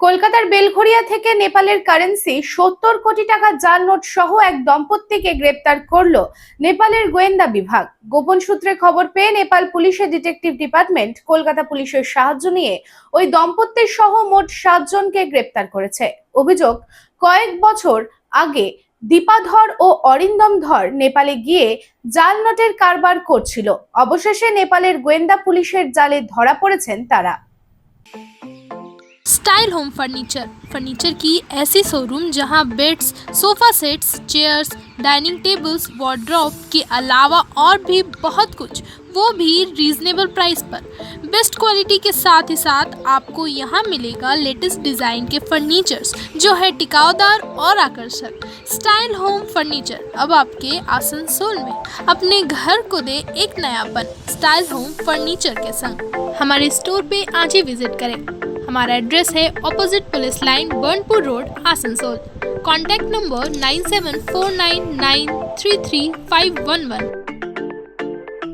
কলকাতার বেলঘরিয়া থেকে নেপালের কারেন্সি 70 কোটি টাকা জাল নোট সহ এক দম্পতিকে গ্রেপ্তার করলো নেপালের গোয়েন্দা বিভাগ। গোপন সূত্রে খবর পেয়ে নেপাল পুলিশের ডিটেকটিভ ডিপার্টমেন্ট কলকাতা পুলিশের সাহায্য নিয়ে ওই দম্পতি সহ মোট 7 জনকে গ্রেপ্তার করেছে। অভিযোগ, কয়েক বছর আগে দীপাধর ও অরিন্দম ধর নেপালে গিয়ে জাল নোটের কারবার করছিল। অবশেষে নেপালের গোয়েন্দা পুলিশের জালে ধরা পড়েছেন তারা। स्टाइल होम फर्नीचर की ऐसी शोरूम जहां beds, sofa sets, chairs, dining tables, wardrobe के अलावा और भी बहुत कुछ, वो भी रीजनेबल प्राइस पर। बेस्ट क्वालिटी के साथ ही साथ आपको यहां मिलेगा लेटेस्ट डिज़ाइन के फर्नीचर्स जो है टिकाऊदार और आकर्षक। स्टाइल होम फर्नीचर अब आपके आसनसोल में। अपने घर को दे एक नयापन स्टाइल होम फर्नीचर के संग। हमारे स्टोर पे आज ही विजिट करें। हमारा एड्रेस है opposite police line, Burnpur road, Asansol. Contact number 9749933511।